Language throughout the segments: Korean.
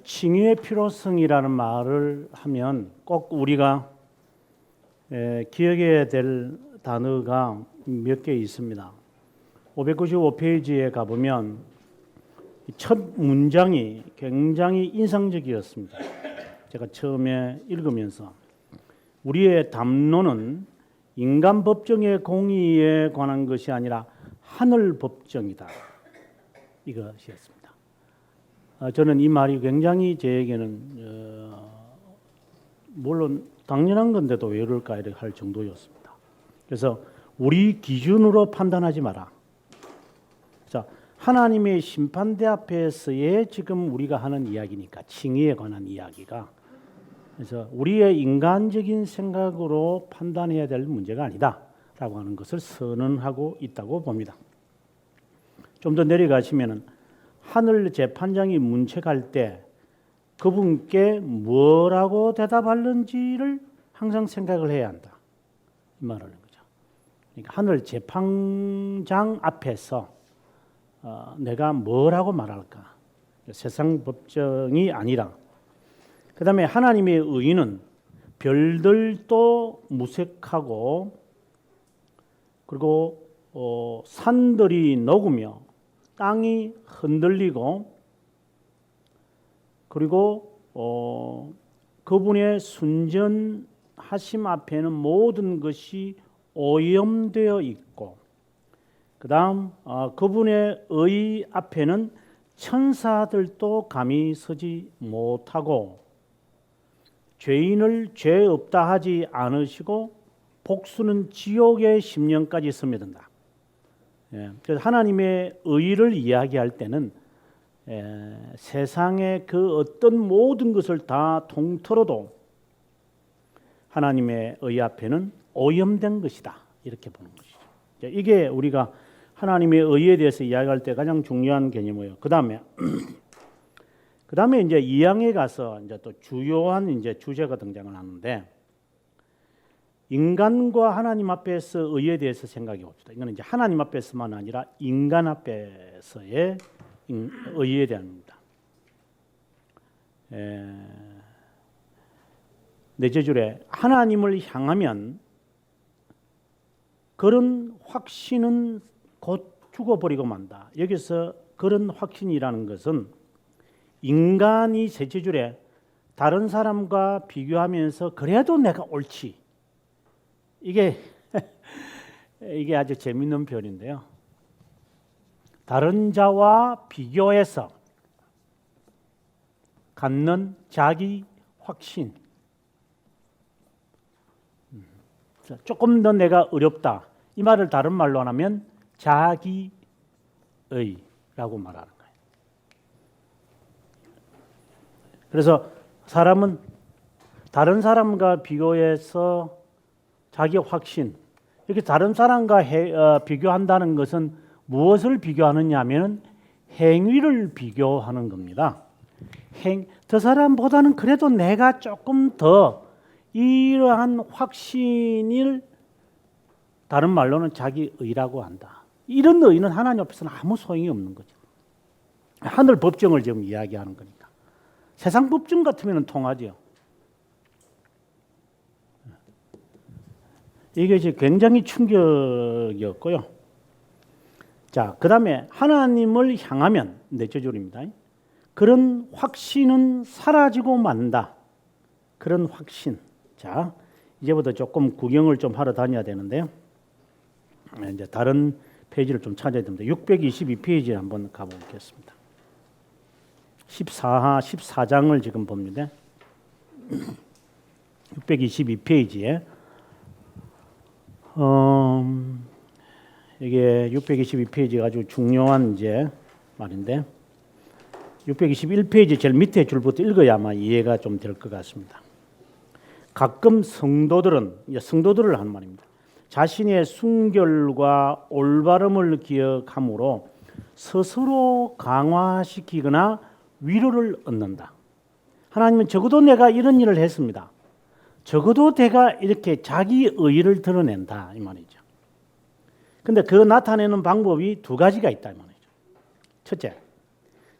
칭의의 필요성이라는 말을 하면 꼭 우리가 기억해야 될 단어가 몇 개 있습니다. 595페이지에 가보면 첫 문장이 굉장히 인상적이었습니다. 제가 처음에 읽으면서 우리의 담론은 인간 법정의 공의에 관한 것이 아니라 하늘 법정이다. 이것이었습니다. 저는 이 말이 굉장히 저에게는 물론 당연한 건데도 왜 그럴까 이렇게 할 정도였습니다. 그래서 우리 기준으로 판단하지 마라. 자, 하나님의 심판대 앞에서의 지금 우리가 하는 이야기니까 칭의에 관한 이야기가, 그래서 우리의 인간적인 생각으로 판단해야 될 문제가 아니다라고 하는 것을 선언하고 있다고 봅니다. 좀 더 내려가시면은 하늘 재판장이 문책할 때 그분께 뭐라고 대답하는지를 항상 생각을 해야 한다. 이 말을 하는 거죠. 그러니까 하늘 재판장 앞에서 내가 뭐라고 말할까? 세상 법정이 아니라. 그 다음에 하나님의 의는 별들도 무색하고 그리고 산들이 녹으며 땅이 흔들리고 그리고 그분의 순전하심 앞에는 모든 것이 오염되어 있고 그 다음 그분의 의 앞에는 천사들도 감히 서지 못하고 죄인을 죄 없다 하지 않으시고 복수는 지옥의 심령까지 스며든다. 그래서 하나님의 의를 이야기할 때는 세상의 그 어떤 모든 것을 다 통틀어도 하나님의 의 앞에는 오염된 것이다. 이렇게 보는 것이죠. 이게 우리가 하나님의 의에 대해서 이야기할 때 가장 중요한 개념이에요. 그 다음에 이제 2장에 가서 이제 또 주요한 이제 주제가 등장을 하는데, 인간과 하나님 앞에서 의에 대해서 생각해 봅시다. 이거는 이제 하나님 앞에서만 아니라 인간 앞에서의 의에 대한입니다. 넷째 줄에 하나님을 향하면 그런 확신은 곧 죽어버리고 만다. 여기서 그런 확신이라는 것은 인간이 셋째 줄에 다른 사람과 비교하면서 그래도 내가 옳지. 이게 아주 재밌는 표현인데요. 다른 자와 비교해서 갖는 자기 확신. 조금 더 내가 어렵다. 이 말을 다른 말로 하면 자기의라고 말하는 거예요. 그래서 사람은 다른 사람과 비교해서 자기 확신, 이렇게 다른 사람과 비교한다는 것은 무엇을 비교하느냐 하면 행위를 비교하는 겁니다. 저 사람보다는 그래도 내가 조금 더 이러한 확신을 다른 말로는 자기의라고 한다. 이런 의는 하나님 앞에서는 아무 소용이 없는 거죠. 하늘 법정을 지금 이야기하는 거니까. 세상 법정 같으면 통하죠. 이게 이제 굉장히 충격이었고요. 자, 그 다음에 하나님을 향하면 넷째 줄입니다. 그런 확신은 사라지고 만다. 그런 확신. 자, 이제부터 조금 구경을 좀 하러 다녀야 되는데요. 이제 다른 페이지를 좀 찾아야 됩니다. 622페이지에 한번 가보겠습니다. 14장을 지금 봅니다. 622페이지에 이게 622페이지가 아주 중요한 이제 말인데 621페이지 제일 밑에 줄부터 읽어야 아마 이해가 좀 될 것 같습니다. 가끔 성도들을 하는 말입니다. 자신의 순결과 올바름을 기억함으로 스스로 강화시키거나 위로를 얻는다. 하나님은 적어도 내가 이런 일을 했습니다. 적어도 내가 이렇게 자기 의의를 드러낸다 이 말이죠. 근데 그 나타내는 방법이 두 가지가 있다 이 말이죠. 첫째,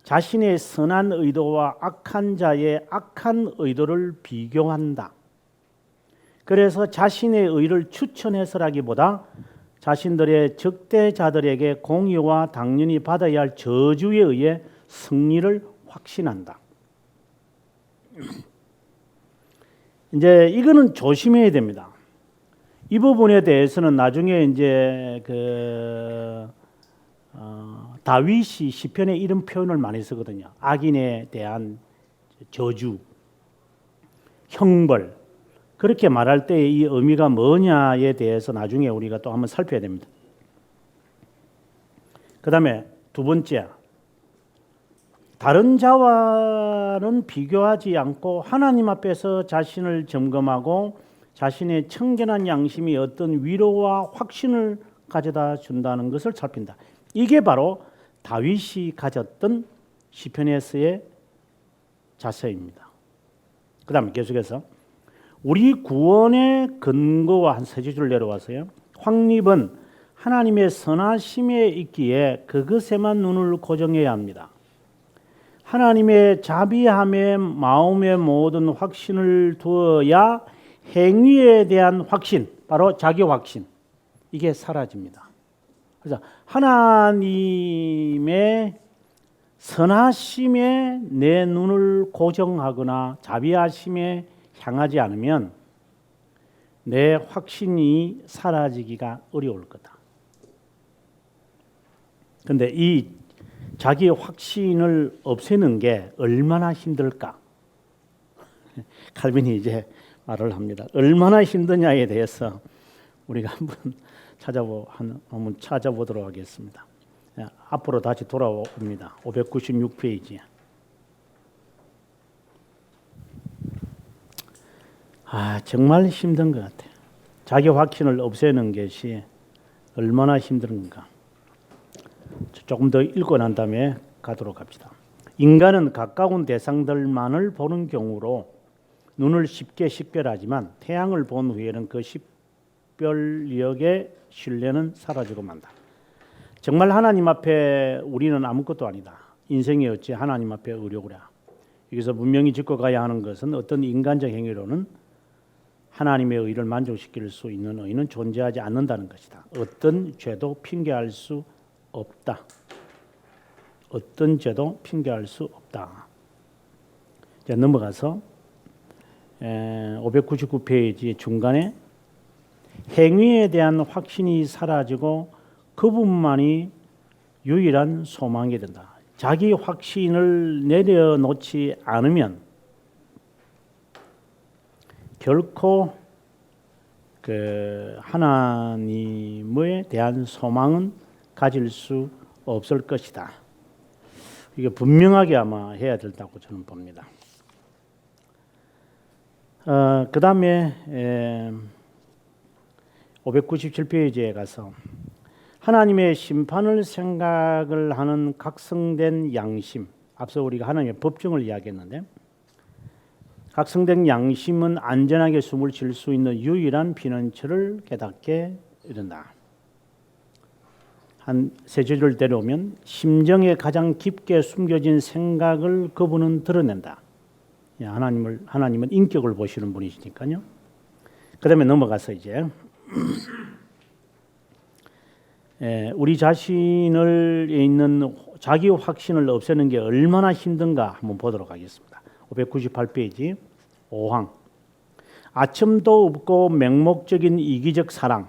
자신의 선한 의도와 악한 자의 악한 의도를 비교한다. 그래서 자신의 의를 추천해서라기보다 자신들의 적대자들에게 공의와 당연히 받아야 할 저주에 의해 승리를 확신한다. 이제 이거는 조심해야 됩니다. 이 부분에 대해서는 나중에 이제 다윗이 시편에 이런 표현을 많이 쓰거든요. 악인에 대한 저주, 형벌. 그렇게 말할 때 이 의미가 뭐냐에 대해서 나중에 우리가 또 한번 살펴야 됩니다. 그 다음에 두 번째, 다른 자와는 비교하지 않고 하나님 앞에서 자신을 점검하고 자신의 청결한 양심이 어떤 위로와 확신을 가져다 준다는 것을 살핀다. 이게 바로 다윗이 가졌던 시편에서의 자세입니다. 그 다음에 계속해서 우리 구원의 근거와 한 세 줄을 내려와서요. 확립은 하나님의 선하심에 있기에 그것에만 눈을 고정해야 합니다. 하나님의 자비함에 마음의 모든 확신을 두어야 행위에 대한 확신, 바로 자기 확신, 이게 사라집니다. 그래서 하나님의 선하심에 내 눈을 고정하거나 자비하심에 향하지 않으면 내 확신이 사라지기가 어려울 거다. 그런데 이 자기 확신을 없애는 게 얼마나 힘들까? 칼빈이 이제 말을 합니다. 얼마나 힘드냐에 대해서 우리가 한번 찾아보도록 하겠습니다. 앞으로 다시 돌아옵니다. 596페이지. 정말 힘든 것 같아요. 자기 확신을 없애는 것이 얼마나 힘든가. 조금 더 읽고 난 다음에 가도록 합시다. 인간은 가까운 대상들만을 보는 경우로 눈을 쉽게 식별하지만 태양을 본 후에는 그 식별력의 신뢰는 사라지고 만다. 정말 하나님 앞에 우리는 아무것도 아니다. 인생이 어찌 하나님 앞에 의료구랴. 여기서 분명히 짚고 가야 하는 것은 어떤 인간적 행위로는 하나님의 의를 만족시킬 수 있는 의는 존재하지 않는다는 것이다. 어떤 죄도 핑계할 수 없다. 어떤 죄도 핑계할 수 없다. 자, 넘어가서 599페이지 중간에 행위에 대한 확신이 사라지고 그분만이 유일한 소망이 된다. 자기 확신을 내려놓지 않으면 결코 하나님에 대한 소망은 가질 수 없을 것이다. 이게 분명하게 아마 해야 된다고 저는 봅니다. 그 다음에 597페이지에 가서 하나님의 심판을 생각을 하는 각성된 양심, 앞서 우리가 하나님의 법정을 이야기했는데 각성된 양심은 안전하게 숨을 쉴 수 있는 유일한 피난처를 깨닫게 이른다. 한 세 줄을 데려오면 심정에 가장 깊게 숨겨진 생각을 그분은 드러낸다. 하나님은 인격을 보시는 분이시니까요. 그다음에 넘어가서 이제 우리 자신을 있는 자기 확신을 없애는 게 얼마나 힘든가 한번 보도록 하겠습니다. 598페이지 5항. 아첨도 없고 맹목적인 이기적 사랑.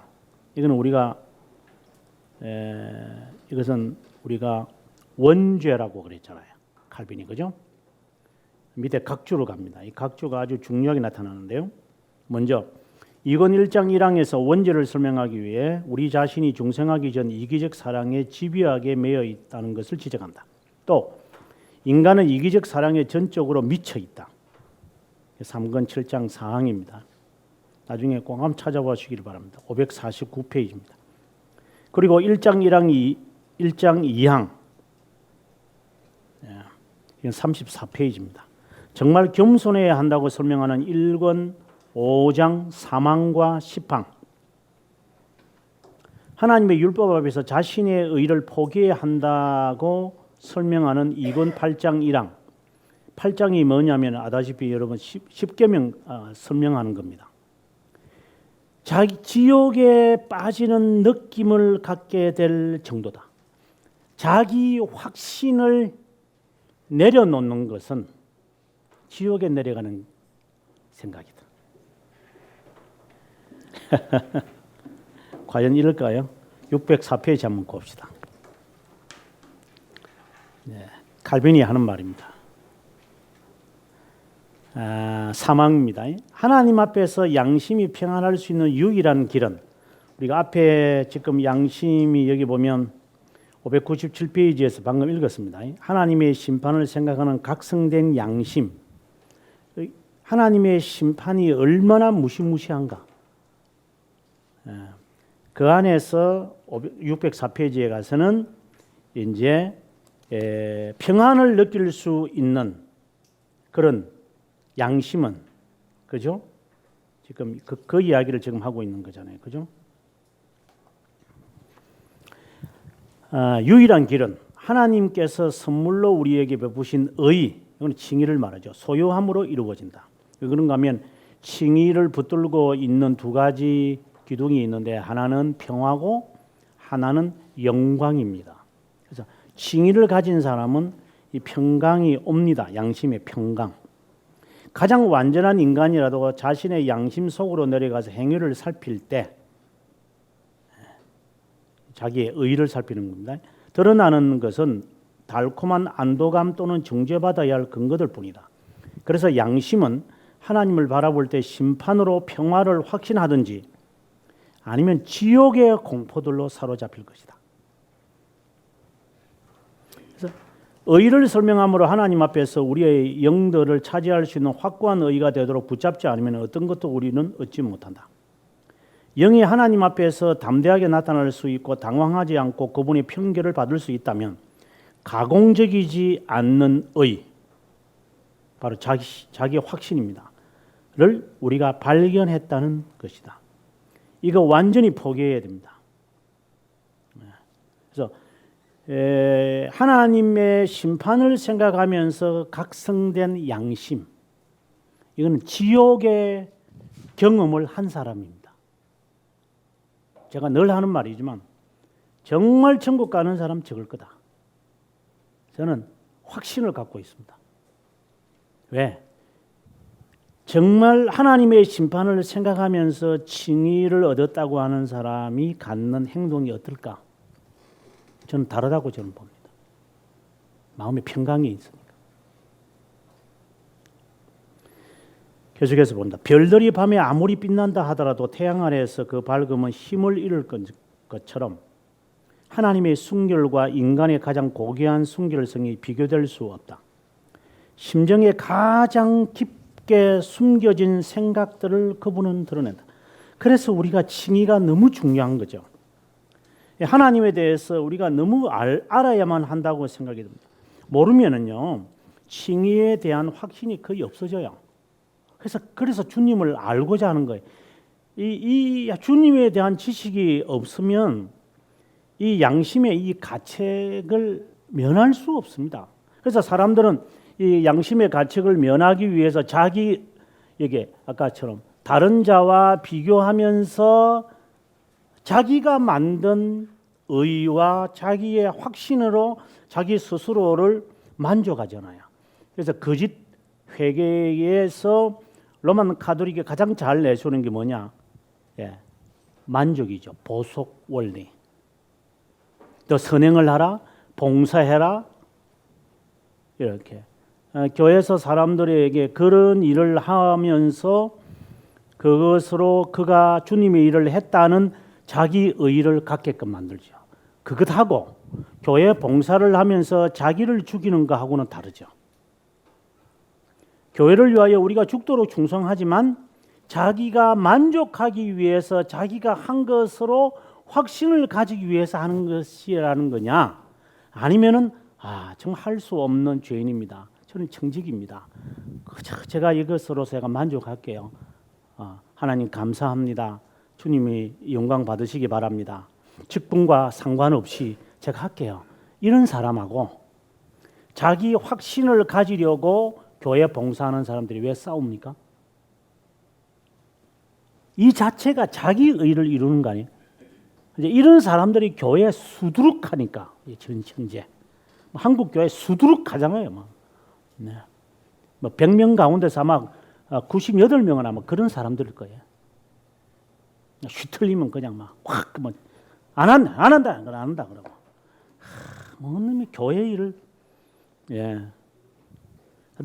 이것은 우리가 원죄라고 그랬잖아요. 칼빈이, 그죠? 밑에 각주로 갑니다. 이 각주가 아주 중요하게 나타나는데요. 먼저 이건 1장 1항에서 원죄를 설명하기 위해 우리 자신이 중생하기 전 이기적 사랑에 집요하게 매여 있다는 것을 지적한다. 또 인간은 이기적 사랑에 전적으로 미쳐 있다. 3권 7장 4항입니다. 나중에 꼭 한번 찾아보시길 바랍니다. 549페이지입니다. 그리고 1장 2항 이건 34페이지입니다. 정말 겸손해야 한다고 설명하는 1권 5장 3항과 10항. 하나님의 율법 앞에서 자신의 의를 포기해야 한다고 설명하는 이건 8장 1항. 8장이 뭐냐면 아다시피 여러분 10계명 설명하는 겁니다. 자기 지옥에 빠지는 느낌을 갖게 될 정도다. 자기 확신을 내려놓는 것은 지옥에 내려가는 생각이다. 과연 이럴까요? 604페이지 한번 봅시다. 네, 칼빈이 하는 말입니다. 사망입니다. 하나님 앞에서 양심이 평안할 수 있는 유일한 길은, 우리가 앞에 지금 양심이 여기 보면 597페이지에서 방금 읽었습니다. 하나님의 심판을 생각하는 각성된 양심. 하나님의 심판이 얼마나 무시무시한가. 그 안에서 604페이지에 가서는 이제 평안을 느낄 수 있는 그런 양심은, 그죠? 지금 그 이야기를 지금 하고 있는 거잖아요, 그죠? 유일한 길은 하나님께서 선물로 우리에게 베푸신 의, 이건 칭의를 말하죠. 소유함으로 이루어진다. 왜 그런가 하면 칭의를 붙들고 있는 두 가지 기둥이 있는데 하나는 평화고 하나는 영광입니다. 그래서 칭의를 가진 사람은 이 평강이 옵니다. 양심의 평강. 가장 완전한 인간이라도 자신의 양심 속으로 내려가서 행위를 살필 때 자기의 의를 살피는 겁니다. 드러나는 것은 달콤한 안도감 또는 정죄받아야 할 근거들 뿐이다. 그래서 양심은 하나님을 바라볼 때 심판으로 평화를 확신하든지 아니면 지옥의 공포들로 사로잡힐 것이다. 그래서 의를 설명함으로 하나님 앞에서 우리의 영들을 차지할 수 있는 확고한 의가 되도록 붙잡지 않으면 어떤 것도 우리는 얻지 못한다. 영이 하나님 앞에서 담대하게 나타날 수 있고 당황하지 않고 그분의 편결을 받을 수 있다면 가공적이지 않는 의, 바로 자기 확신입니다. 를 우리가 발견했다는 것이다. 이거 완전히 포기해야 됩니다. 그래서 하나님의 심판을 생각하면서 각성된 양심, 이거는 지옥의 경험을 한 사람입니다. 제가 늘 하는 말이지만 정말 천국 가는 사람 적을 거다. 저는 확신을 갖고 있습니다. 왜? 정말 하나님의 심판을 생각하면서 칭의를 얻었다고 하는 사람이 갖는 행동이 어떨까? 저는 다르다고 저는 봅니다. 마음의 평강이 있으니까. 계속해서 본다. 별들이 밤에 아무리 빛난다 하더라도 태양 아래에서 그 밝음은 힘을 잃을 것처럼 하나님의 순결과 인간의 가장 고귀한 순결성이 비교될 수 없다. 심정에 가장 깊게 숨겨진 생각들을 그분은 드러낸다. 그래서 우리가 칭의가 너무 중요한 거죠. 하나님에 대해서 우리가 너무 알아야만 한다고 생각이 듭니다. 모르면은요, 칭의에 대한 확신이 거의 없어져요. 그래서 주님을 알고자 하는 거예요. 이 주님에 대한 지식이 없으면 이 양심의 이 가책을 면할 수 없습니다. 그래서 사람들은 이 양심의 가책을 면하기 위해서 자기에게 아까처럼 다른 자와 비교하면서 자기가 만든 의와 자기의 확신으로 자기 스스로를 만족하잖아요. 그래서 거짓 회개에서 로만 가톨릭이 가장 잘 내세우는 게 뭐냐? 만족이죠. 보속 원리. 또 선행을 하라, 봉사해라, 이렇게 교회에서 사람들에게 그런 일을 하면서 그것으로 그가 주님의 일을 했다는 자기 의의를 갖게끔 만들죠. 그것하고 교회 봉사를 하면서 자기를 죽이는 것하고는 다르죠. 교회를 위하여 우리가 죽도록 충성하지만 자기가 만족하기 위해서 자기가 한 것으로 확신을 가지기 위해서 하는 것이라는 거냐? 아니면은 정말 할 수 없는 죄인입니다. 저는 청직입니다. 제가 이것으로 제가 만족할게요. 하나님 감사합니다. 주님이 영광 받으시기 바랍니다. 직분과 상관없이 제가 할게요. 이런 사람하고 자기 확신을 가지려고 교회 봉사하는 사람들이 왜 싸웁니까? 이 자체가 자기 의를 이루는 거 아니에요? 이제 이런 사람들이 교회에 수두룩하니까 현재 한국 교회 수두룩하잖아요. 네. 100명 가운데서 아마 98명은 아마 그런 사람들일 거예요. 휘틀리면 그냥 안 한다 그러고 놈이 교회 일을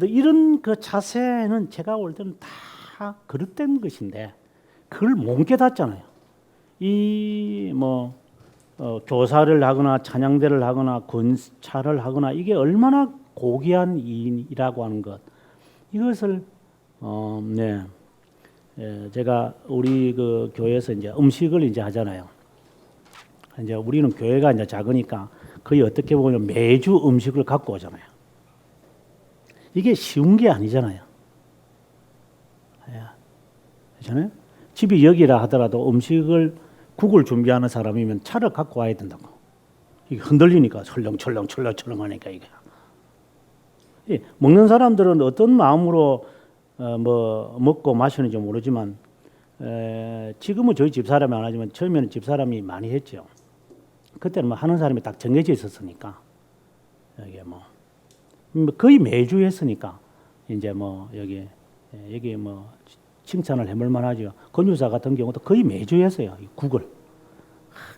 이런 그 자세는 제가 볼 때는 다 그릇된 것인데 그걸 못 깨닫잖아요. 교사를 하거나 찬양대를 하거나 권차를 하거나 이게 얼마나 고귀한 일이라고 하는 것 이것을 제가 우리 그 교회에서 이제 음식을 이제 하잖아요. 이제 우리는 교회가 이제 작으니까 거의 어떻게 보면 매주 음식을 갖고 오잖아요. 이게 쉬운 게 아니잖아요. 그렇잖아요. 집이 여기라 하더라도 음식을 국을 준비하는 사람이면 차를 갖고 와야 된다고. 이게 흔들리니까 철렁철렁 하니까 이게. 먹는 사람들은 어떤 마음으로 먹고 마시는지 모르지만 지금은 저희 집사람이 안 하지만 처음에는 집사람이 많이 했죠. 그때는 하는 사람이 딱 정해져 있었으니까 여기 거의 매주 했으니까 이제 여기 칭찬을 해볼 만하죠. 권유사 같은 경우도 거의 매주 했어요. 국을.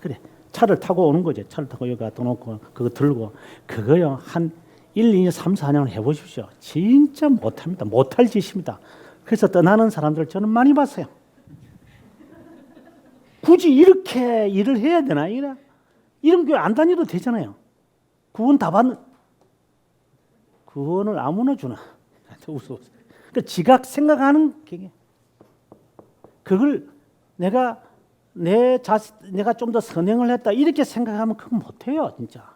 그래 차를 타고 오는 거죠. 차를 타고 여기 갖다 놓고 그거 들고 그거요 한 1, 2, 3, 4년 해보십시오. 진짜 못합니다. 못할 짓입니다. 그래서 떠나는 사람들 저는 많이 봤어요. 굳이 이렇게 일을 해야 되나? 이런 교회 안 다녀도 되잖아요. 구원 다 받는 구원을 아무나 주나? 웃어. 그러니까 지각 생각하는 게 그걸 내가 좀 더 선행을 했다 이렇게 생각하면 그건 못해요, 진짜.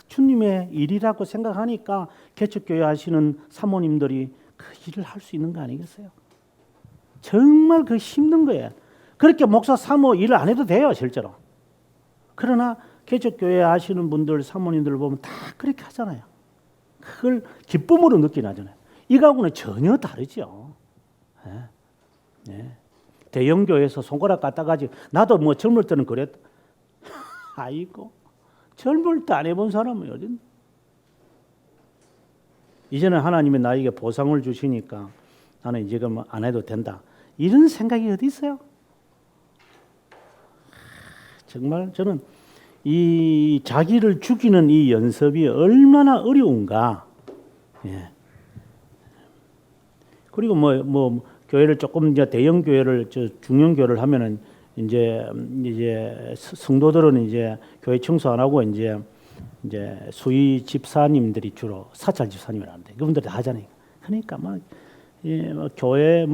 주님의 일이라고 생각하니까 개척교회 하시는 사모님들이 그 일을 할 수 있는 거 아니겠어요? 정말 그 힘든 거예요. 그렇게 목사 사모 일을 안 해도 돼요, 실제로. 그러나 개척교회 하시는 분들 사모님들 보면 다 그렇게 하잖아요. 그걸 기쁨으로 느끼나잖아요. 이거하고는 전혀 다르죠. 대형교회에서 손가락 갖다가지고 나도 젊을 때는 그랬다. 아이고 젊을 때 안 해본 사람은 어딘? 이제는 하나님이 나에게 보상을 주시니까 나는 이제 안 해도 된다. 이런 생각이 어디 있어요? 정말 저는 이 자기를 죽이는 이 연습이 얼마나 어려운가. 그리고 교회를 조금 이제 대형 교회를 중형 교회를 하면은 이제 성도들은 이제 교회 청소 안 하고 이제 수의 집사님들이 주로 사찰 집사님이라는데 그분들이 다 하잖아요. 그러니까 교회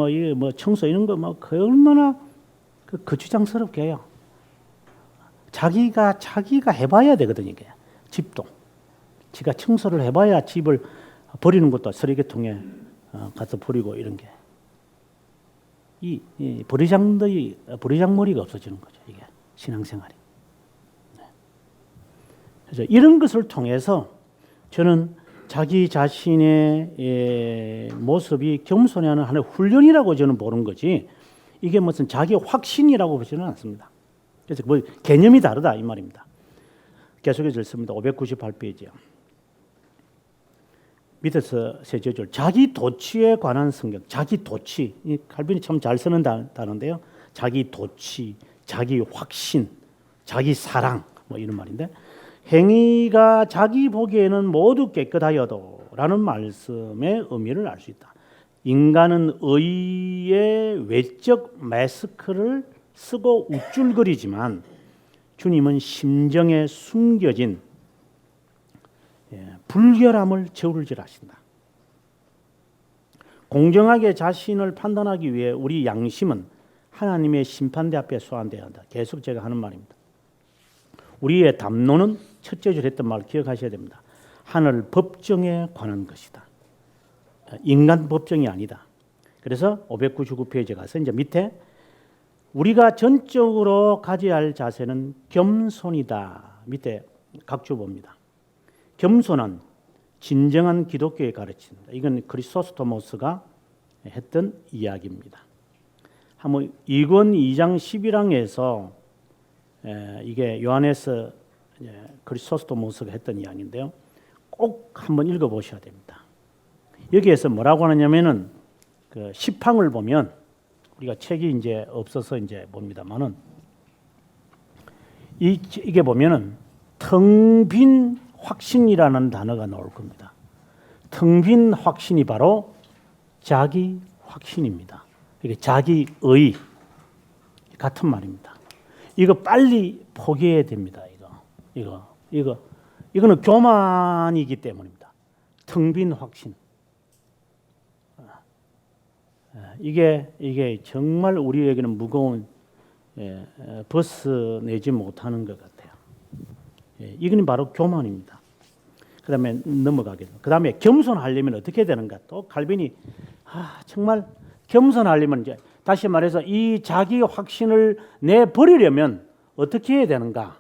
청소 이런 거 그 얼마나 거추장스럽게 해요. 자기가 해봐야 되거든요. 이게 집도 지가 청소를 해봐야 집을 버리는 것도 쓰레기통에 가서 버리고 이런 게. 이 버리장머리가 없어지는 거죠. 이게 신앙생활이. 그래서 이런 것을 통해서 저는 자기 자신의 모습이 겸손해하는 하나의 훈련이라고 저는 보는 거지. 이게 무슨 자기 확신이라고 보지는 않습니다. 그래서 개념이 다르다 이 말입니다. 계속해서 읽습니다. 598페이지요. 밑에서 세 줄 자기 도취에 관한 성경. 자기 도취. 이 칼빈이 참 잘 쓰는 단어인데요. 자기 도취, 자기 확신, 자기 사랑 이런 말인데 행위가 자기 보기에는 모두 깨끗하여도 라는 말씀의 의미를 알 수 있다. 인간은 의의 외적 마스크를 쓰고 우쭐거리지만 주님은 심정에 숨겨진 불결함을 저울질하신다. 공정하게 자신을 판단하기 위해 우리 양심은 하나님의 심판대 앞에 소환되어야 한다. 계속 제가 하는 말입니다. 우리의 담론은 첫째 줄 했던 말 기억하셔야 됩니다. 하늘 법정에 관한 것이다. 인간 법정이 아니다. 그래서 599페이지에 가서 이제 밑에 우리가 전적으로 가져야 할 자세는 겸손이다. 밑에 각주 봅니다. 겸손은 진정한 기독교의 가르침입니다. 이건 크리소스토모스가 했던 이야기입니다. 한번 이권 2장 11항에서 이게 요한에서 크리소스토모스가 했던 이야기인데요. 꼭 한번 읽어보셔야 됩니다. 여기에서 뭐라고 하느냐면은 그 10항을 보면 우리가 책이 이제 없어서 이제 봅니다만은 이게 보면은 텅 빈 확신이라는 단어가 나올 겁니다. 텅 빈 확신이 바로 자기 확신입니다. 이게 자기의 같은 말입니다. 이거 빨리 포기해야 됩니다. 이거는 교만이기 때문입니다. 텅 빈 확신. 이게 정말 우리에게는 무거운 벗어내지 못하는 것 같아요. 이건 바로 교만입니다. 그 다음에 넘어가겠습니다. 그 다음에 겸손하려면 어떻게 되는가? 또 칼빈이 정말 겸손하려면 이제 다시 말해서 이 자기 확신을 내버리려면 어떻게 해야 되는가?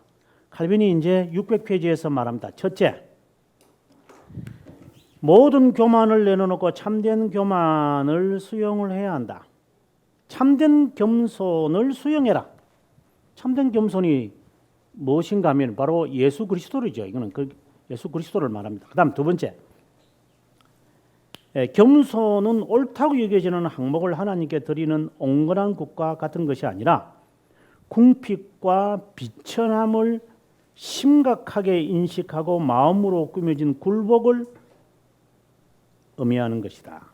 칼빈이 이제 600페이지에서 말합니다. 첫째, 모든 교만을 내려놓고 참된 교만을 수용을 해야 한다. 참된 겸손을 수용해라. 참된 겸손이 무엇인가 하면 바로 예수 그리스도이죠. 이거는 예수 그리스도를 말합니다. 그다음 두 번째, 겸손은 옳다고 여겨지는 항목을 하나님께 드리는 온건한 것과 같은 것이 아니라 궁핍과 비천함을 심각하게 인식하고 마음으로 꾸며진 굴복을 의미하는 것이다.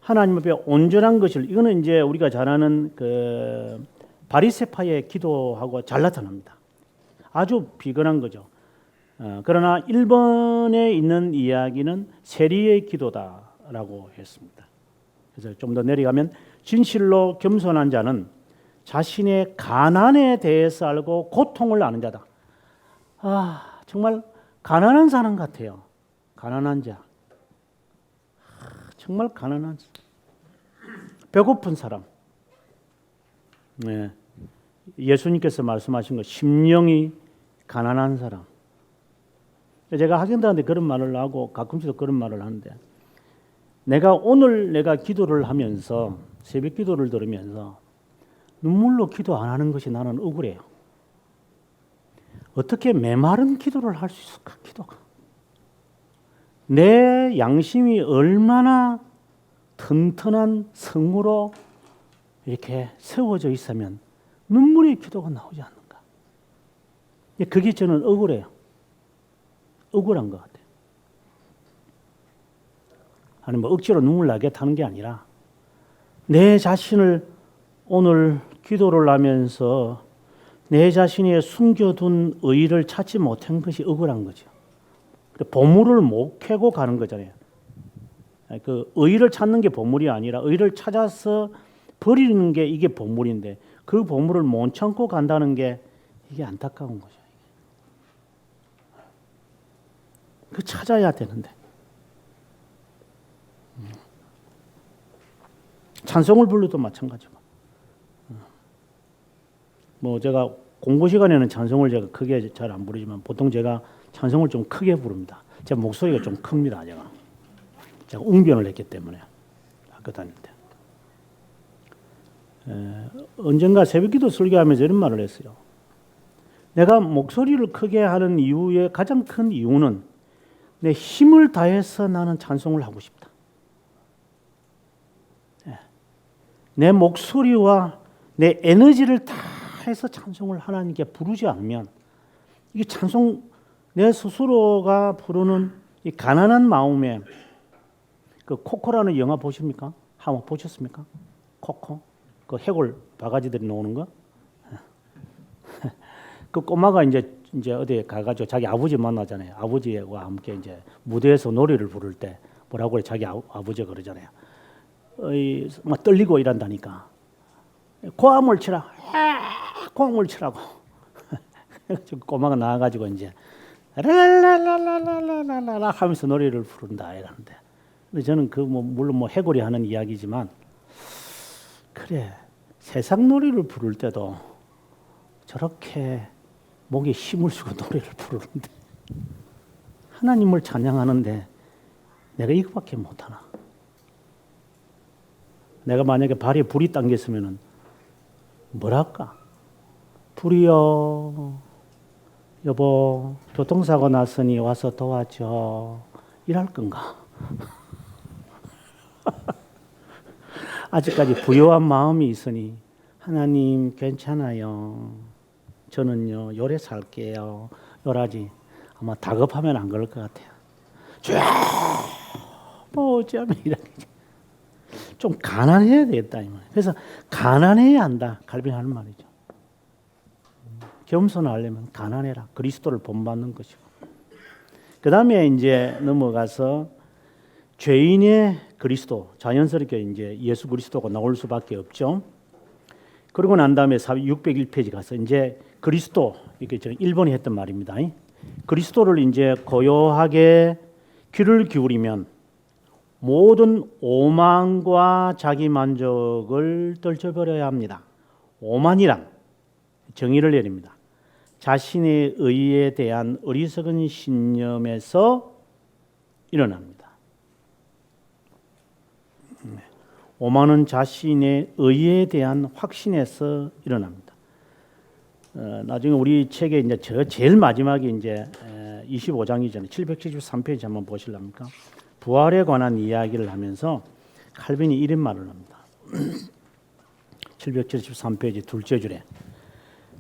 하나님 앞에 온전한 것을, 이거는 이제 우리가 잘 아는 그 바리새파의 기도하고 잘 나타납니다. 아주 비근한 거죠. 그러나 1번에 있는 이야기는 세리의 기도다라고 했습니다. 그래서 좀 더 내려가면 진실로 겸손한 자는 자신의 가난에 대해서 알고 고통을 아는 자다. 정말 가난한 사람 같아요. 가난한 자. 정말 가난한 자. 배고픈 사람. 네. 예수님께서 말씀하신 거 심령이 가난한 사람. 제가 학생들한테 그런 말을 하고 가끔씩 그런 말을 하는데, 오늘 내가 기도를 하면서 새벽 기도를 들으면서 눈물로 기도 안 하는 것이 나는 억울해요. 어떻게 메마른 기도를 할 수 있을까? 기도가. 내 양심이 얼마나 튼튼한 성으로 이렇게 세워져 있으면 눈물의 기도가 나오지 않는가? 그게 저는 억울해요. 억울한 것 같아요. 아니 억지로 눈물 나게 하는 게 아니라 내 자신을 오늘 기도를 하면서 내 자신의 숨겨둔 의의를 찾지 못한 것이 억울한 거죠. 보물을 못 캐고 가는 거잖아요. 그 의의를 찾는 게 보물이 아니라 의의를 찾아서 버리는 게 이게 보물인데 그 보물을 못 참고 간다는 게 이게 안타까운 거죠. 그 찾아야 되는데. 찬송을 불러도 마찬가지고. 뭐 제가 공부 시간에는 찬송을 제가 크게 잘 안 부르지만 보통 제가 찬송을 좀 크게 부릅니다. 제 목소리가 좀 큽니다. 제가 웅변을 했기 때문에 학교 다닐 때. 언젠가 새벽기도 설교하면서 이런 말을 했어요. 내가 목소리를 크게 하는 이유의 가장 큰 이유는 내 힘을 다해서 나는 찬송을 하고 싶다. 내 목소리와 내 에너지를 다해서 찬송을 하나님께 부르지 않으면 이게 찬송 내 스스로가 부르는 이 가난한 마음에 그 코코라는 영화 보십니까? 한번 보셨습니까? 코코 그 해골 바가지들이 나오는 거. 그 꼬마가 이제 어디에 가가지고 자기 아버지 만나잖아요. 아버지와 함께 이제 무대에서 노래를 부를 때 뭐라고 그래 자기 아버지가 그러잖아요. 막 떨리고 이란다니까. 고함을 치라. 고함을 치라고. 꼬마가 나와가지고 이제 라라라라라라라 하면서 노래를 부른다 이러는데. 근데 저는 물론 해골이 하는 이야기지만 그래, 세상 노래를 부를 때도 저렇게 목에 힘을 주고 노래를 부르는데 하나님을 찬양하는데 내가 이거밖에 못하나? 내가 만약에 발에 불이 당겼으면 뭐랄까? 불이여, 여보, 교통사고 났으니 와서 도와줘. 이럴 건가? 아직까지 부요한 마음이 있으니 하나님 괜찮아요. 저는요 요래 살게요. 요라지 아마 다급하면 안 그럴 것 같아요. 뭐 어쩌면 이렇게 좀 가난해야 되겠다 이 말. 그래서 가난해야 한다. 칼빈 하는 말이죠. 겸손하려면 가난해라. 그리스도를 본받는 것이고. 그 다음에 이제 넘어가서 죄인의 그리스도, 자연스럽게 이제 예수 그리스도가 나올 수밖에 없죠. 그러고 난 다음에 601페이지 가서 이제 그리스도, 이게 제가 일본이 했던 말입니다. 그리스도를 이제 고요하게 귀를 기울이면 모든 오만과 자기 만족을 떨쳐버려야 합니다. 오만이란 정의를 내립니다. 자신의 의에 대한 어리석은 신념에서 일어납니다. 오만은 자신의 의에 대한 확신에서 일어납니다. 나중에 우리 책에 이제 저 제일 마지막에 이제 25장이잖아요. 773페이지 한번 보실랍니까? 부활에 관한 이야기를 하면서 칼빈이 이런 말을 합니다. 773페이지 둘째 줄에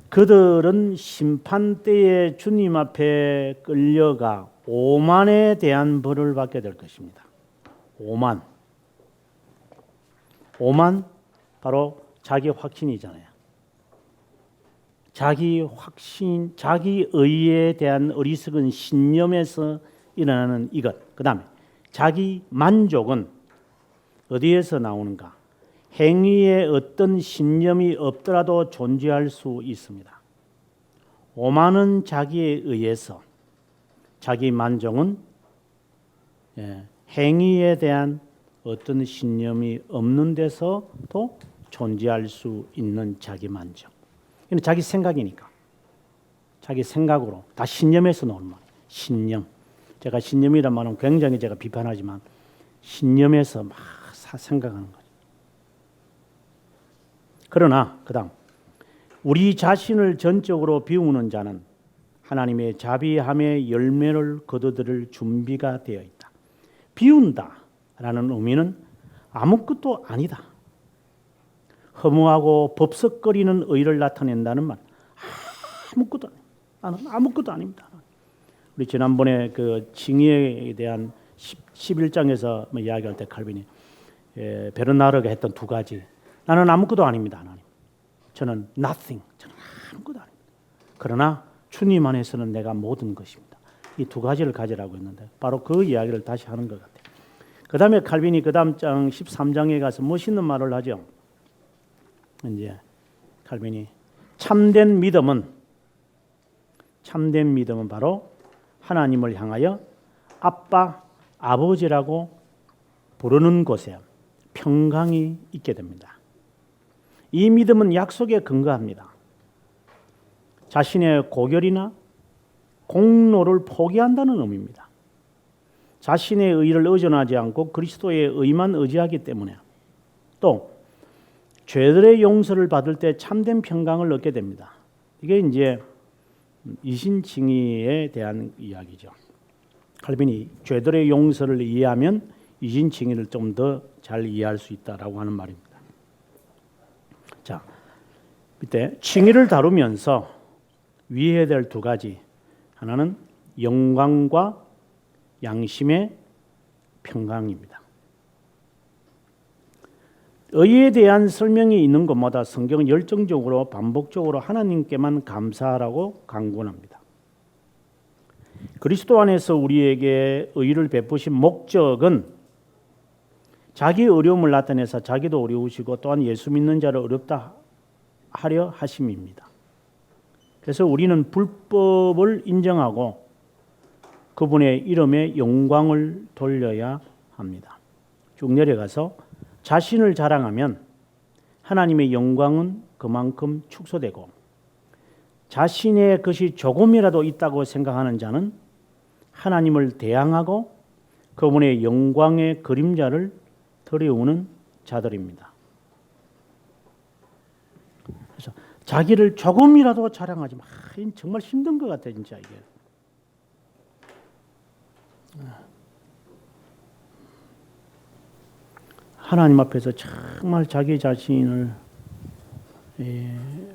그들은 심판 때에 주님 앞에 끌려가 오만에 대한 벌을 받게 될 것입니다. 오만 바로 자기 확신이잖아요. 자기 확신, 자기 의에 대한 어리석은 신념에서 일어나는 이것. 그 다음에 자기 만족은 어디에서 나오는가? 행위에 어떤 신념이 없더라도 존재할 수 있습니다. 오만은 자기에 의해서, 자기 만족은 행위에 대한 어떤 신념이 없는 데서도 존재할 수 있는 자기 만족. 이건 자기 생각이니까. 자기 생각으로 다 신념에서 나오는 말이에요. 신념. 제가 신념이란 말은 굉장히 제가 비판하지만 신념에서 막 생각하는 거죠. 그러나 그다음 우리 자신을 전적으로 비우는 자는 하나님의 자비함의 열매를 거두들 준비가 되어 있다. 비운다라는 의미는 아무것도 아니다. 허무하고 법석거리는 의를 나타낸다는 말. 아무것도 아닙니다. 나는 아무것도 아닙니다. 우리 지난번에 그 징의에 대한 11장에서 뭐 이야기할 때 칼빈이 베르나르가 했던 두 가지. 나는 아무것도 아닙니다. 하나님. 저는 nothing. 저는 아무것도 아닙니다. 그러나 주님 안에서는 내가 모든 것입니다. 이 두 가지를 가지라고 했는데 바로 그 이야기를 다시 하는 것 같아요. 그 다음에 칼빈이 그 다음 장 13장에 가서 멋있는 말을 하죠. 이제 칼빈이 참된 믿음은 바로 하나님을 향하여 아빠, 아버지라고 부르는 곳에 평강이 있게 됩니다. 이 믿음은 약속에 근거합니다. 자신의 고결이나 공로를 포기한다는 의미입니다. 자신의 의를 의존하지 않고 그리스도의 의만 의지하기 때문에 또 죄들의 용서를 받을 때 참된 평강을 얻게 됩니다. 이게 이제 이신칭의에 대한 이야기죠. 칼빈이 죄들의 용서를 이해하면 이신칭의를 좀 더 잘 이해할 수 있다라고 하는 말입니다. 자, 밑에 칭의를 다루면서 위해야 될 두 가지. 하나는 영광과 양심의 평강입니다. 의에 대한 설명이 있는 것마다 성경은 열정적으로 반복적으로 하나님께만 감사하라고 강권합니다. 그리스도 안에서 우리에게 의를 베푸신 목적은 자기 어려움을 나타내서 자기도 어려우시고 또한 예수 믿는 자를 어렵다 하려 하심입니다. 그래서 우리는 불법을 인정하고 그분의 이름에 영광을 돌려야 합니다. 쭉 내려가서 자신을 자랑하면 하나님의 영광은 그만큼 축소되고 자신의 것이 조금이라도 있다고 생각하는 자는 하나님을 대항하고 그분의 영광의 그림자를 들여오는 자들입니다. 그래서 자기를 조금이라도 자랑하지 마. 정말 힘든 것 같아 진짜 이게. 하나님 앞에서 정말 자기 자신을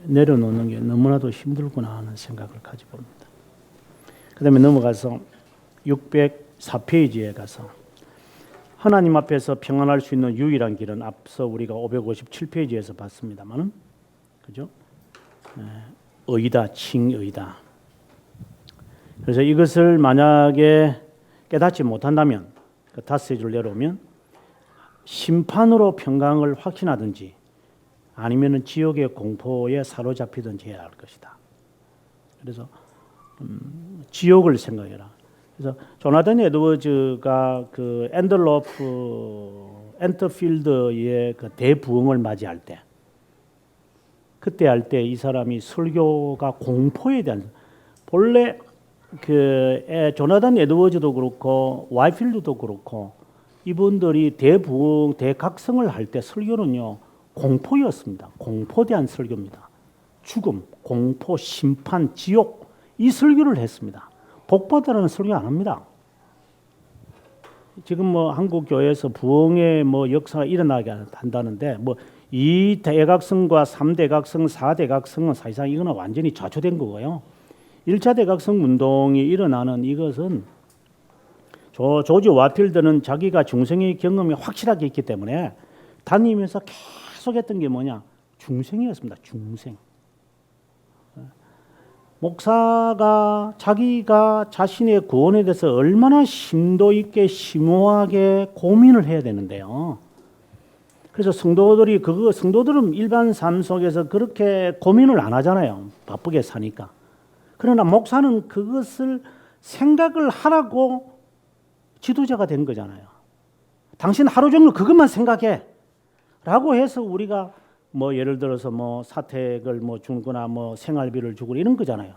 내려놓는 게 너무나도 힘들구나 하는 생각을 가져봅니다. 그 다음에 넘어가서 604페이지에 가서 하나님 앞에서 평안할 수 있는 유일한 길은 앞서 우리가 557페이지에서 봤습니다만은 그죠? 의다, 칭의다. 그래서 이것을 만약에 깨닫지 못한다면 그 다섯 줄 내려오면 심판으로 평강을 확신하든지 아니면은 지옥의 공포에 사로잡히든지 해야 할 것이다. 그래서 지옥을 생각해라. 그래서 조나단 에드워즈가 그 엔더필드의 그 대부흥을 맞이할 때, 그때 할 때 이 사람이 설교가 공포에 대한 본래 그 조나단 에드워즈도 그렇고 와이필드도 그렇고 이분들이 대부흥 대각성을 할 때 설교는요 공포였습니다. 공포에 대한 설교입니다. 죽음, 공포, 심판, 지옥 이 설교를 했습니다. 복받으라는 설교 안 합니다. 지금 뭐 한국 교회에서 부흥의 뭐 역사가 일어나게 한다는데 뭐 2대각성과 3대각성, 4대각성은 사실상 이거는 완전히 좌초된 거고요. 1차 대각성 운동이 일어나는 이것은 조지 와필드는 자기가 중생의 경험이 확실하게 있기 때문에 다니면서 계속 했던 게 뭐냐? 중생이었습니다. 중생. 목사가 자기가 자신의 구원에 대해서 얼마나 심도 있게 심오하게 고민을 해야 되는데요. 그래서 성도들은 일반 삶 속에서 그렇게 고민을 안 하잖아요. 바쁘게 사니까. 그러나 목사는 그것을 생각을 하라고 지도자가 된 거잖아요. 당신 하루 종일 그것만 생각해. 라고 해서 우리가 뭐 예를 들어서 뭐 사택을 뭐 주거나 뭐 생활비를 주고 이런 거잖아요.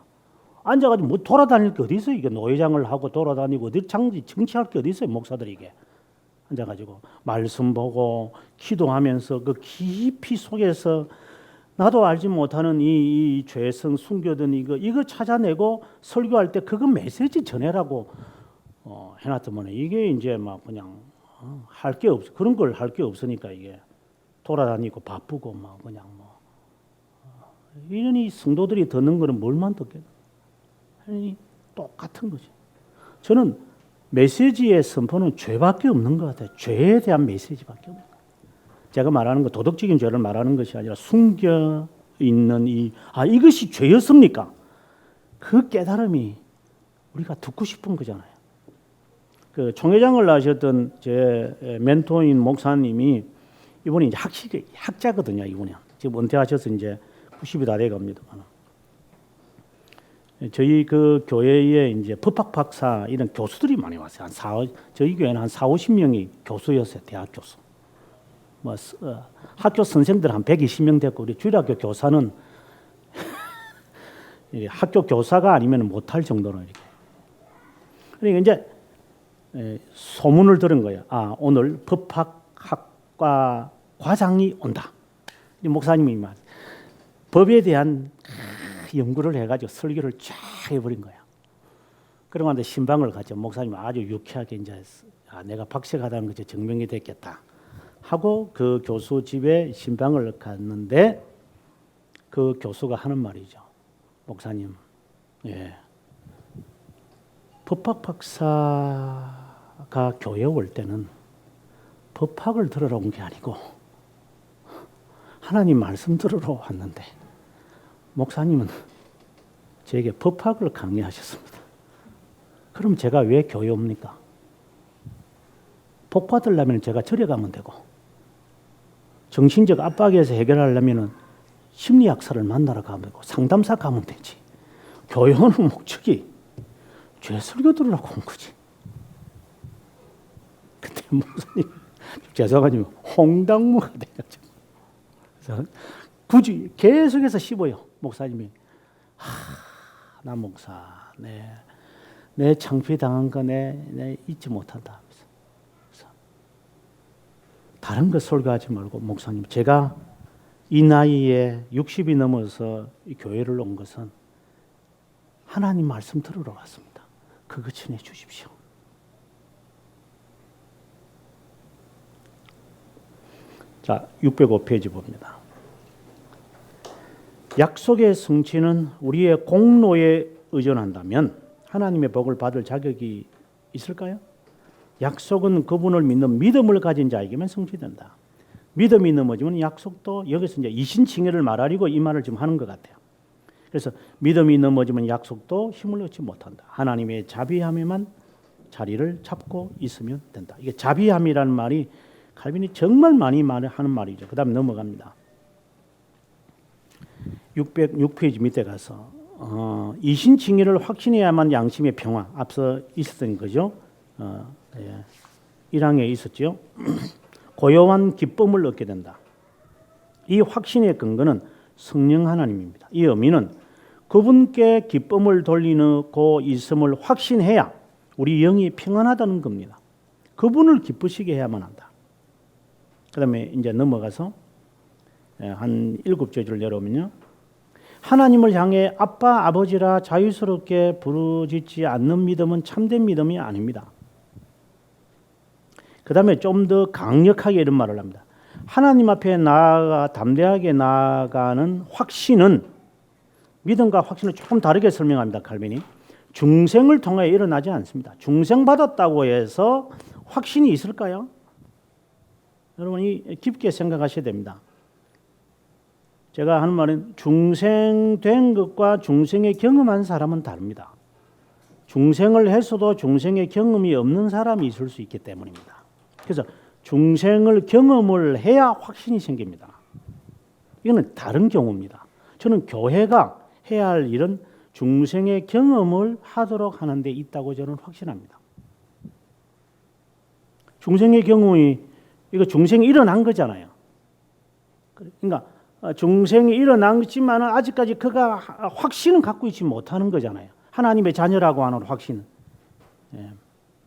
앉아가지고 뭐 돌아다닐 게 어디 있어요? 이게 노회장을 하고 돌아다니고 어디 정치할 게 어디 있어요? 목사들이 이게 앉아가지고 말씀 보고 기도하면서 그 깊이 속에서 나도 알지 못하는 이 죄성 숨겨둔 이거 찾아내고 설교할 때 그거 메시지 전해라고 해놨더만 이게 이제 막 그냥 할 게 없어. 그런 걸 할 게 없으니까 이게 돌아다니고 바쁘고 막 그냥 뭐 이러니 성도들이 듣는 거는 뭘만 듣겠나? 똑같은 거지. 저는 메시지의 선포는 죄밖에 없는 것 같아요. 죄에 대한 메시지밖에 없는 거예요. 제가 말하는 거 도덕적인 죄를 말하는 것이 아니라 숨겨 있는 이것이 죄였습니까? 그 깨달음이 우리가 듣고 싶은 거잖아요. 그 총회장을 하셨던 제 멘토인 목사님이 이분이 이제 학자거든요. 이분이 지금 은퇴하셔서 이제 90이 다 돼갑니다. 저희 그 교회에 이제 법학 박사 이런 교수들이 많이 왔어요. 저희 교회는 한 40-50명이 교수였어요. 대학 교수. 뭐 학교 선생들 한 120명 됐고 우리 주일학교 교사는 학교 교사가 아니면 못할 정도로 이렇게. 그러니까 이제 소문을 들은 거예요. 오늘 법학학과 과장이 온다. 목사님이 법에 대한 연구를 해가지고 설교를 쫙 해버린 거야. 그러고 신방을 갔죠. 목사님 아주 유쾌하게 이제 내가 박식하다는 것이 증명이 됐겠다 하고 그 교수 집에 신방을 갔는데 그 교수가 하는 말이죠. 목사님, 법학 박사가 교회 올 때는 법학을 들으러 온 게 아니고 하나님 말씀 들으러 왔는데 목사님은 제게 법학을 강의하셨습니다. 그럼 제가 왜 교회 옵니까? 복 받으려면 제가 절에 가면 되고 정신적 압박에서 해결하려면 심리학사를 만나러 가면 되고 상담사 가면 되지. 교회 오는 목적이 죄 설교 들으라고 온 거지. 근데 목사님 죄송하지만 홍당무가 돼가지고 굳이 계속해서 씹어요. 목사님이. 나 목사, 내 창피당한 거 내 잊지 못한다. 그래서 다른 거 설교하지 말고 목사님, 제가 이 나이에 60이 넘어서 이 교회를 온 것은 하나님 말씀 들으러 왔습니다. 그거 전해 주십시오. 자, 605페이지 봅니다. 약속의 성취는 우리의 공로에 의존한다면 하나님의 복을 받을 자격이 있을까요? 약속은 그분을 믿는 믿음을 가진 자에게만 성취된다. 믿음이 넘어지면 약속도, 여기서 이제 이신칭의를 말하려고 이 말을 지금 하는 것 같아요. 그래서 믿음이 넘어지면 약속도 힘을 얻지 못한다. 하나님의 자비함에만 자리를 잡고 있으면 된다. 이게 자비함이라는 말이 칼빈이 정말 많이 하는 말이죠. 그 다음에 넘어갑니다. 606페이지 밑에 가서 이신칭의를 확신해야만 양심의 평화, 앞서 있었던 거죠. 1항에 있었죠. 고요한 기쁨을 얻게 된다. 이 확신의 근거는 성령 하나님입니다. 이 의미는 그분께 기쁨을 돌리고 있음을 확신해야 우리 영이 평안하다는 겁니다. 그분을 기쁘시게 해야만 한다. 그 다음에 이제 넘어가서 한 7절을 내려오면요. 하나님을 향해 아빠, 아버지라 자유스럽게 부르짖지 않는 믿음은 참된 믿음이 아닙니다. 그 다음에 좀 더 강력하게 이런 말을 합니다. 하나님 앞에 나아가 담대하게 나아가는 확신은, 믿음과 확신을 조금 다르게 설명합니다. 칼빈이. 중생을 통해 일어나지 않습니다. 중생 받았다고 해서 확신이 있을까요? 여러분이 깊게 생각하셔야 됩니다. 제가 하는 말은 중생된 것과 중생의 경험한 사람은 다릅니다. 중생을 했어도 중생의 경험이 없는 사람이 있을 수 있기 때문입니다. 그래서 중생을 경험을 해야 확신이 생깁니다. 이거는 다른 경우입니다. 저는 교회가 해야 할 일은 중생의 경험을 하도록 하는 데 있다고 저는 확신합니다. 중생의 경험이, 이거 중생이 일어난 거잖아요. 그러니까 중생이 일어났지만 아직까지 그가 확신은 갖고 있지 못하는 거잖아요. 하나님의 자녀라고 하는 확신.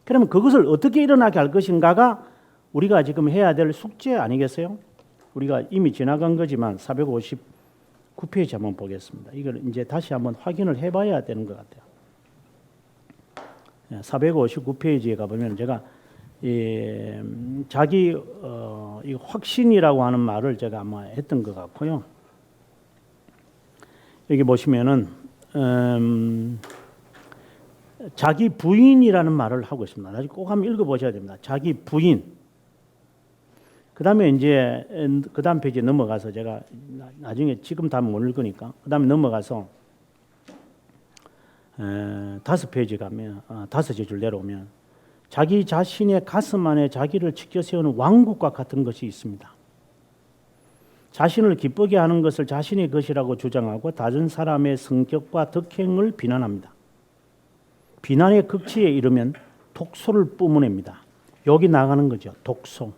그러면 그것을 어떻게 일어나게 할 것인가가 우리가 지금 해야 될 숙제 아니겠어요? 우리가 이미 지나간 거지만 459페이지 한번 보겠습니다. 이걸 이제 다시 한번 확인을 해봐야 되는 것 같아요. 459페이지에 가보면 제가 자기 이 확신이라고 하는 말을 제가 아마 했던 것 같고요. 여기 보시면은 자기 부인이라는 말을 하고 있습니다. 나중에 꼭 한번 읽어보셔야 됩니다. 자기 부인. 그 다음에 이제 그 다음 페이지에 넘어가서 제가 나중에 지금 다 못 읽으니까 그 다음에 넘어가서 5페이지 가면 5줄 내려오면 자기 자신의 가슴 안에 자기를 지켜 세우는 왕국과 같은 것이 있습니다. 자신을 기쁘게 하는 것을 자신의 것이라고 주장하고 다른 사람의 성격과 덕행을 비난합니다. 비난의 극치에 이르면 독소를 뿜어냅니다. 여기 나가는 거죠. 독소.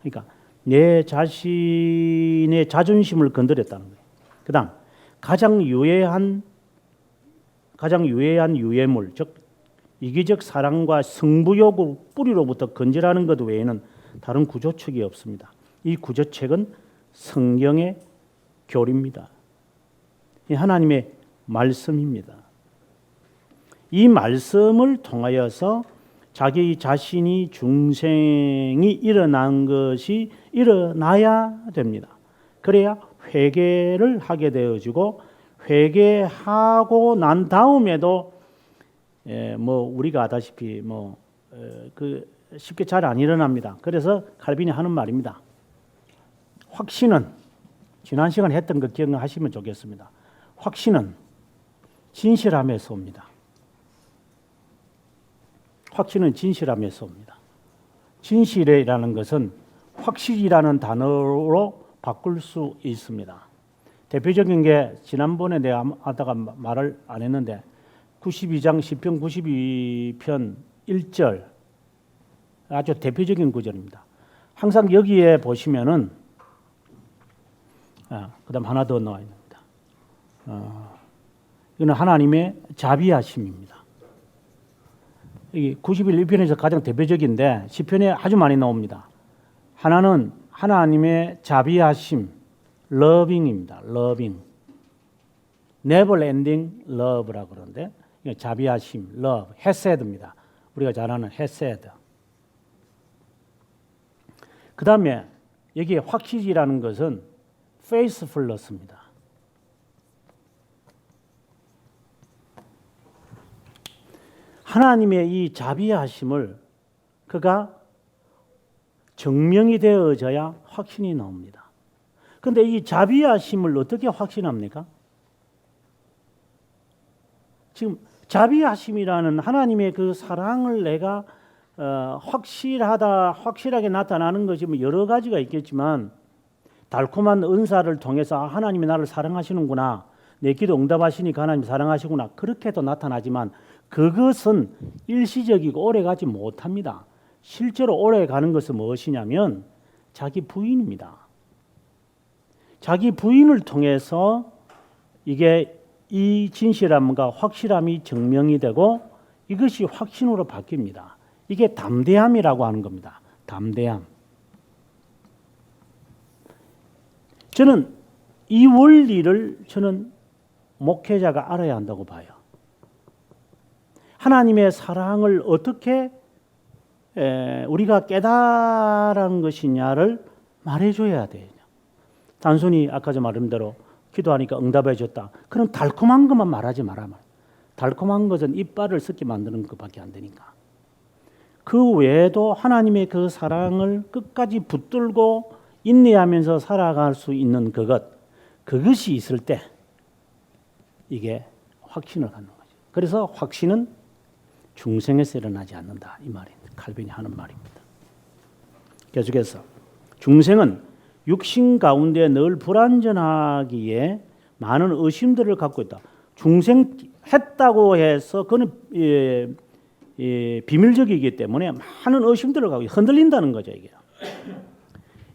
그러니까 내 자신의 자존심을 건드렸다는 거예요. 그 다음 가장 유해한 유해물, 즉 이기적 사랑과 승부욕 뿌리로부터 건질하는 것 외에는 다른 구조책이 없습니다. 이 구조책은 성경의 교리입니다. 이 하나님의 말씀입니다. 이 말씀을 통하여서 자기 자신이 중생이 일어난 것이 일어나야 됩니다. 그래야 회개를 하게 되어지고 회개하고 난 다음에도 우리가 아다시피 쉽게 잘 안 일어납니다. 그래서 칼빈이 하는 말입니다. 확신은 지난 시간에 했던 거 기억하시면 좋겠습니다. 확신은 진실함에서 옵니다. 확신은 진실함에서 옵니다. 진실이라는 것은 확실이라는 단어로 바꿀 수 있습니다. 대표적인 게 지난번에 내가 하다가 말을 안 했는데 92장 시편 92편 1절 아주 대표적인 구절입니다. 항상 여기에 보시면은 그다음 하나 더 나와 있습니다. 이거는 하나님의 자비하심입니다. 이 91편에서 가장 대표적인데 시편에 아주 많이 나옵니다. 하나는 하나님의 자비하심, loving입니다. loving. never ending love라고 그러는데 자비하심, love, 헤세드입니다. 우리가 잘 아는 헤세드. 그 다음에 여기에 확실이라는 것은 faithfulness입니다. 하나님의 이 자비하심을 그가 증명이 되어져야 확신이 나옵니다. 그런데 이 자비하심을 어떻게 확신합니까? 지금 자비하심이라는 하나님의 그 사랑을 내가 확실하게 나타나는 것이 뭐 여러 가지가 있겠지만 달콤한 은사를 통해서 하나님이 나를 사랑하시는구나, 내 기도 응답하시니까 하나님 사랑하시구나, 그렇게도 나타나지만 그것은 일시적이고 오래가지 못합니다. 실제로 오래가는 것은 무엇이냐면 자기 부인입니다. 자기 부인을 통해서 이게 이 진실함과 확실함이 증명이 되고 이것이 확신으로 바뀝니다. 이게 담대함이라고 하는 겁니다. 담대함. 저는 이 원리를 목회자가 알아야 한다고 봐요. 하나님의 사랑을 어떻게 우리가 깨달은 것이냐를 말해줘야 돼요. 단순히 아까 저 말한 대로 기도하니까 응답해 줬다. 그럼 달콤한 것만 말하지 마라. 달콤한 것은 이빨을 썩게 만드는 것밖에 안 되니까. 그 외에도 하나님의 그 사랑을 끝까지 붙들고 인내하면서 살아갈 수 있는 그것이 있을 때 이게 확신을 갖는 거죠. 그래서 확신은 중생에서 일어나지 않는다, 이 말입니다. 칼빈이 하는 말입니다. 계속해서 중생은 육신 가운데 늘 불완전하기에 많은 의심들을 갖고 있다. 중생했다고 해서 그는 비밀적이기 때문에 많은 의심들을 갖고 흔들린다는 거죠. 이게.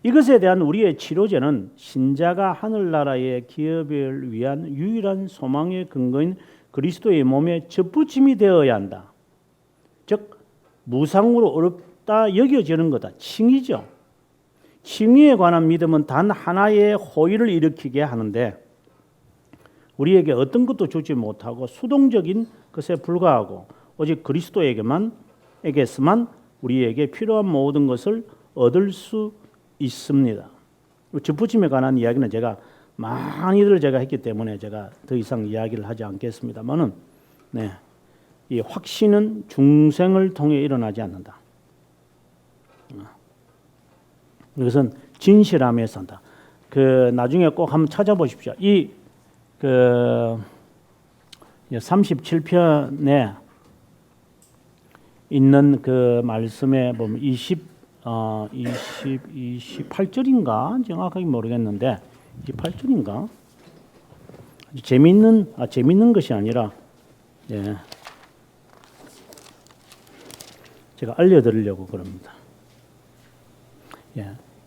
이것에 대한 우리의 치료제는 신자가 하늘나라의 기업을 위한 유일한 소망의 근거인 그리스도의 몸에 접붙임이 되어야 한다. 즉 무상으로 어렵다 여겨지는 거다. 칭의죠. 칭의에 관한 믿음은 단 하나의 호의를 일으키게 하는데 우리에게 어떤 것도 주지 못하고 수동적인 것에 불과하고 오직 그리스도에게서만 우리에게 필요한 모든 것을 얻을 수 있습니다. 접붙임에 관한 이야기는 제가 많이들 했기 때문에 제가 더 이상 이야기를 하지 않겠습니다만은, 이 확신은 중생을 통해 일어나지 않는다. 이것은 진실함에 산다. 나중에 꼭 한번 찾아보십시오. 37편에 있는 그 말씀에 보면 28절인가 정확하게 모르겠는데 28절인가 재밌는 것이 아니라 제가 알려드리려고 그럽니다.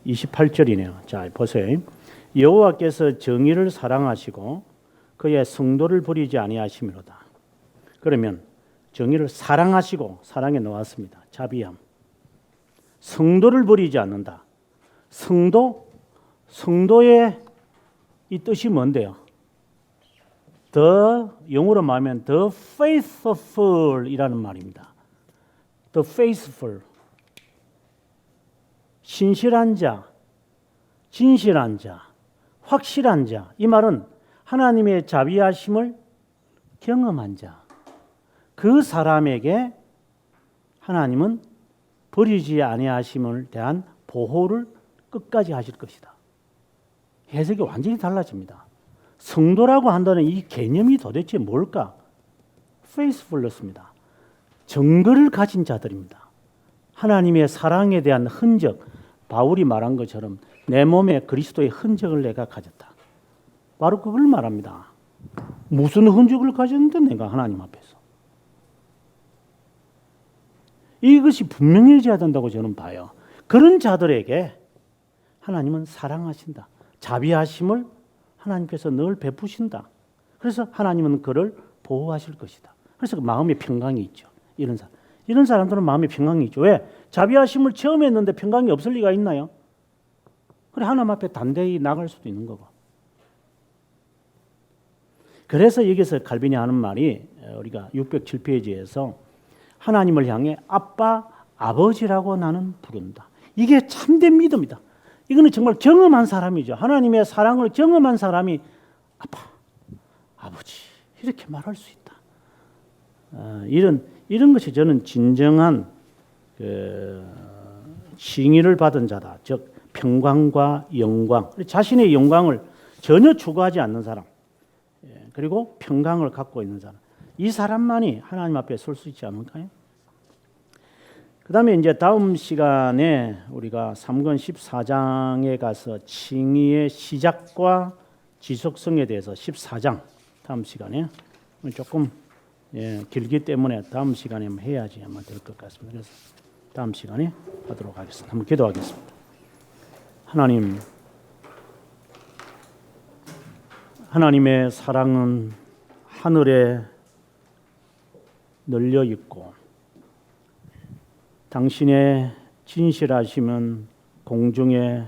28절이네요. 자, 보세요. 여호와께서 정의를 사랑하시고 그의 성도를 버리지 아니하시미로다. 그러면 정의를 사랑하시고, 사랑에 나왔습니다. 자비함. 성도를 버리지 않는다. 성도의 이 뜻이 뭔데요? 영어로 말하면 the faithful이라는 말입니다. the faithful. 신실한 자, 진실한 자, 확실한 자. 이 말은 하나님의 자비하심을 경험한 자. 그 사람에게 하나님은 버리지 아니하심을 대한 보호를 끝까지 하실 것이다. 해석이 완전히 달라집니다. 성도라고 한다는 이 개념이 도대체 뭘까? faithfulness입니다. 정글을 가진 자들입니다. 하나님의 사랑에 대한 흔적, 바울이 말한 것처럼 내 몸에 그리스도의 흔적을 내가 가졌다. 바로 그걸 말합니다. 무슨 흔적을 가졌는데 내가 하나님 앞에서. 이것이 분명해져야 된다고 저는 봐요. 그런 자들에게 하나님은 사랑하신다. 자비하심을 하나님께서 늘 베푸신다. 그래서 하나님은 그를 보호하실 것이다. 그래서 그 마음의 평강이 있죠. 이런 사람들은 마음의 평강이 있죠. 왜? 자비하심을 처음 했는데 평강이 없을 리가 있나요? 그래 하나님 앞에 담대히 나갈 수도 있는 거고. 그래서 여기서 칼빈이 하는 말이 우리가 607페이지에서 하나님을 향해 아빠, 아버지라고 나는 부른다. 이게 참된 믿음이다. 이거는 정말 경험한 사람이죠. 하나님의 사랑을 경험한 사람이 아빠, 아버지 이렇게 말할 수 있다. 이런 것이 저는 진정한 칭의를 받은 자다. 즉 평강과 영광, 자신의 영광을 전혀 추구하지 않는 사람, 그리고 평강을 갖고 있는 사람, 이 사람만이 하나님 앞에 설 수 있지 않을까요? 그 다음에 이제 다음 시간에 우리가 3권 14장에 가서 칭의의 시작과 지속성에 대해서 14장 다음 시간에 조금 길기 때문에 다음 시간에 해야지 아마 될 것 같습니다. 그래서 다음 시간에 하도록 하겠습니다. 한번 기도하겠습니다. 하나님의 사랑은 하늘에 널려 있고 당신의 진실하심은 공중에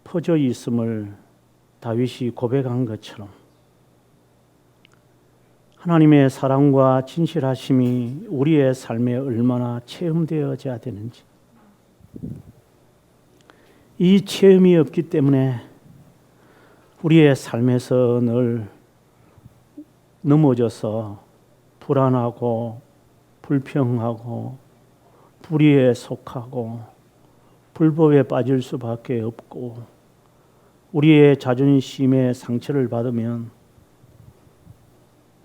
퍼져 있음을 다윗이 고백한 것처럼 하나님의 사랑과 진실하심이 우리의 삶에 얼마나 체험되어져야 되는지, 이 체험이 없기 때문에 우리의 삶에서 늘 넘어져서 불안하고 불평하고 불의에 속하고 불법에 빠질 수밖에 없고, 우리의 자존심에 상처를 받으면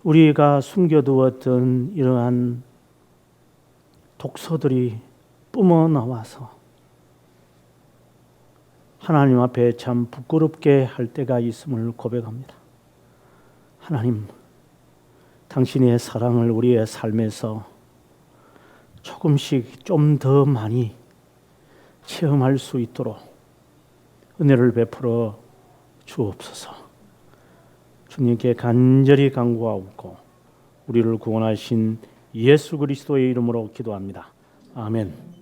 우리가 숨겨두었던 이러한 독소들이 뿜어나와서 하나님 앞에 참 부끄럽게 할 때가 있음을 고백합니다. 하나님, 당신의 사랑을 우리의 삶에서 조금씩 좀 더 많이 체험할 수 있도록 은혜를 베풀어 주옵소서. 주님께 간절히 간구하옵고 우리를 구원하신 예수 그리스도의 이름으로 기도합니다. 아멘.